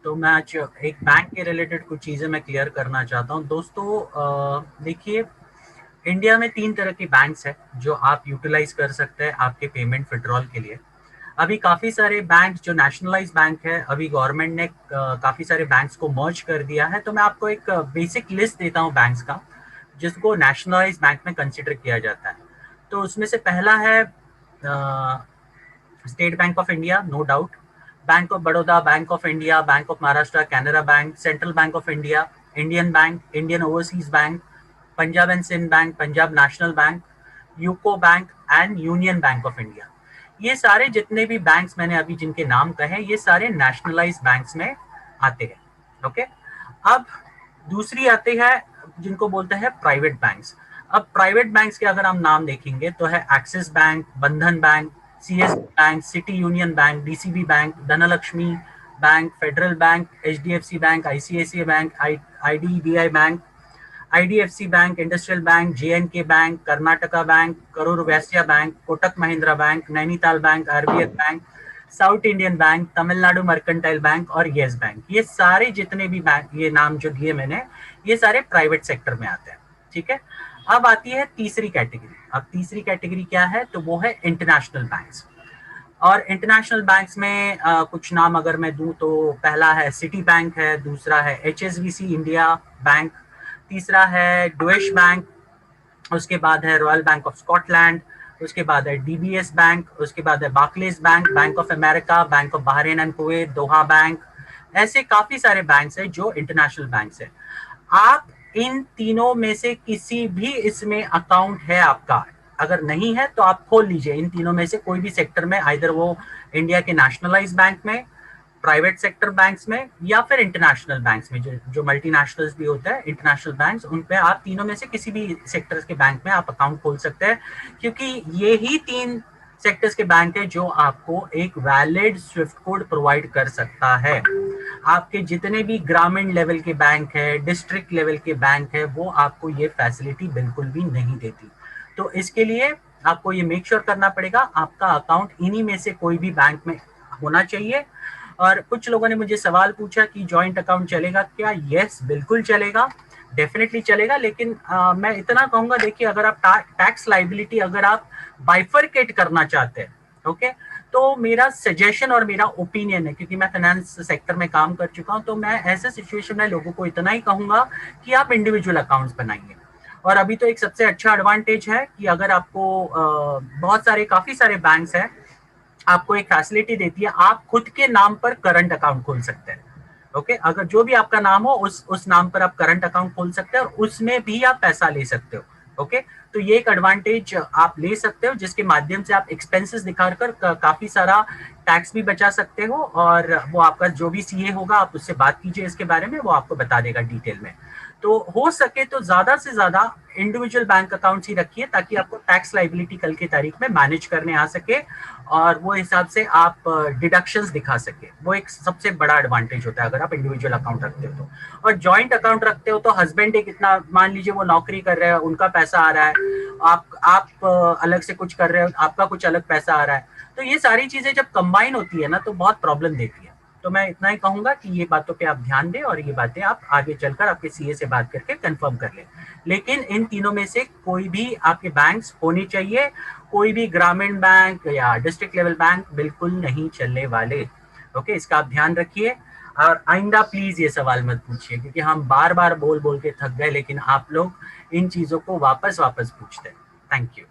तो मैं आज एक बैंक के रिलेटेड कुछ चीज़ें मैं क्लियर करना चाहता हूँ दोस्तों। देखिए, इंडिया में 3 तरह की बैंक्स है जो आप यूटिलाइज कर सकते हैं आपके पेमेंट विड्रॉल के लिए। अभी काफ़ी सारे बैंक जो नेशनलाइज बैंक है, अभी गवर्नमेंट ने काफ़ी सारे बैंक्स को मर्ज कर दिया है। तो मैं आपको एक बेसिक लिस्ट देता हूँ बैंक्स का, जिसको नेशनलाइज बैंक में कंसिडर किया जाता है। तो उसमें से पहला है state bank of India, no doubt. Bank of Baroda, bank of India, bank of Maharashtra, Canara bank, central bank of India, Indian bank, Indian overseas bank, Punjab and Sind bank, Punjab national bank, UCO bank and union bank of India. ये सारे जितने भी banks मैंने अभी जिनके नाम कहे, ये सारे नेशनलाइज बैंक्स में आते हैं। ओके, अब दूसरी आती है जिनको बोलते हैं प्राइवेट बैंक्स। अब प्राइवेट बैंक्स के अगर हम नाम देखेंगे तो है Axis Bank, Bandhan Bank, CS Bank, City Union Bank, DCB Bank, Dhanlaxmi Bank, Federal Bank, HDFC Bank, ICICI Bank, IDBI Bank, IDFC Bank, Industrial Bank, JNK Bank, Karnataka Bank, Karur Vysya Bank, Kotak Mahindra Bank, Nainital Bank, RBL Bank, South Indian Bank, Tamilnadu Mercantile Bank और Yes Bank. ये सारे जितने भी bank, ये नाम जो दिए मैंने, ये सारे प्राइवेट सेक्टर में आते हैं। ठीक है, अब आती है तीसरी कैटेगरी। अब तीसरी कैटेगरी क्या है, तो वो है इंटरनेशनल बैंक्स। और इंटरनेशनल बैंक्स में कुछ नाम अगर मैं दूं तो पहला है सिटी बैंक है, दूसरा है एचएसबीसी इंडिया बैंक, तीसरा है डुएश बैंक, उसके बाद है रॉयल बैंक ऑफ स्कॉटलैंड, उसके बाद है डीबीएस बैंक, उसके बाद है Barclays bank, bank of America, bank of Bahrain and Kuwait, Doha bank. ऐसे काफी सारे बैंक्स हैं जो इंटरनेशनल बैंक्स हैं। आप इन तीनों में से किसी भी इसमें अकाउंट है आपका, अगर नहीं है तो आप खोल लीजिए इन तीनों में से कोई भी सेक्टर में, आइदर वो इंडिया के नेशनलाइज बैंक में, प्राइवेट सेक्टर बैंक्स में, या फिर इंटरनेशनल बैंक्स में, जो मल्टीनेशनल्स भी होता है, इंटरनेशनल बैंक्स, उन पे आप तीनों में से किसी भी सेक्टर्स के बैंक में आप अकाउंट खोल सकते हैं। क्योंकि ये ही 3 सेक्टर्स के बैंक है जो आपको एक वैलिड स्विफ्ट कोड प्रोवाइड कर सकता है। आपके जितने भी ग्रामीण लेवल के बैंक है, डिस्ट्रिक्ट लेवल के बैंक है, वो आपको ये फैसिलिटी बिल्कुल भी नहीं देती। तो इसके लिए आपको ये मेक श्योर करना पड़ेगा आपका अकाउंट इन्हीं में से कोई भी बैंक में होना चाहिए। और कुछ लोगों ने मुझे सवाल पूछा कि जॉइंट अकाउंट चलेगा क्या? यस, बिल्कुल चलेगा, डेफिनेटली चलेगा। लेकिन मैं इतना कहूंगा, देखिए, अगर आप टैक्स लाइबिलिटी अगर आप बाइफरकेट करना चाहते हैं, ओके, तो मेरा सजेशन और मेरा ओपिनियन है, क्योंकि मैं फाइनेंस सेक्टर में काम कर चुका हूं, तो मैं ऐसे सिचुएशन में लोगों को इतना ही कहूंगा कि आप इंडिविजुअल अकाउंट्स बनाइए। और अभी तो एक सबसे अच्छा एडवांटेज है कि अगर आपको बहुत सारे काफी सारे बैंक्स हैं, आपको एक फैसिलिटी देती है, आप खुद के नाम पर करंट अकाउंट खोल सकते हैं। ओके, अगर जो भी आपका नाम हो उस नाम पर आप करंट अकाउंट खोल सकते हैं और उसमें भी आप पैसा ले सकते हो। ओके, तो ये एक एडवांटेज आप ले सकते हो, जिसके माध्यम से आप एक्सपेंसेस दिखाकर काफी सारा टैक्स भी बचा सकते हो। और वो आपका जो भी सीए होगा, आप उससे बात कीजिए इसके बारे में, वो आपको बता देगा डिटेल में। तो हो सके तो ज्यादा से ज्यादा इंडिविजुअल बैंक अकाउंट्स ही रखिए, ताकि आपको टैक्स लाइबिलिटी कल की तारीख में मैनेज करने आ सके और वो हिसाब से आप डिडक्शंस दिखा सके। वो एक सबसे बड़ा एडवांटेज होता है अगर आप इंडिविजुअल अकाउंट रखते हो तो। और जॉइंट अकाउंट रखते हो तो हस्बैंड एक इतना, मान लीजिए वो नौकरी कर रहे हैं, उनका पैसा आ रहा है, आप अलग से कुछ कर रहे हो, आपका कुछ अलग पैसा आ रहा है, तो ये सारी चीजें जब कंबाइन होती है ना, तो बहुत प्रॉब्लम देती है। तो मैं इतना ही कहूंगा कि ये बातों पे आप ध्यान दें और ये बातें आप आगे चलकर आपके सीए से बात करके कंफर्म कर लें। लेकिन इन तीनों में से कोई भी आपके बैंक्स होने चाहिए, कोई भी ग्रामीण बैंक या डिस्ट्रिक्ट लेवल बैंक बिल्कुल नहीं चलने वाले। ओके, इसका आप ध्यान रखिए। और आइंदा प्लीज ये सवाल मत पूछिए, क्योंकि हम बार बार बोल बोल के थक गए, लेकिन आप लोग इन चीजों को वापस वापस पूछते हैं। Thank you.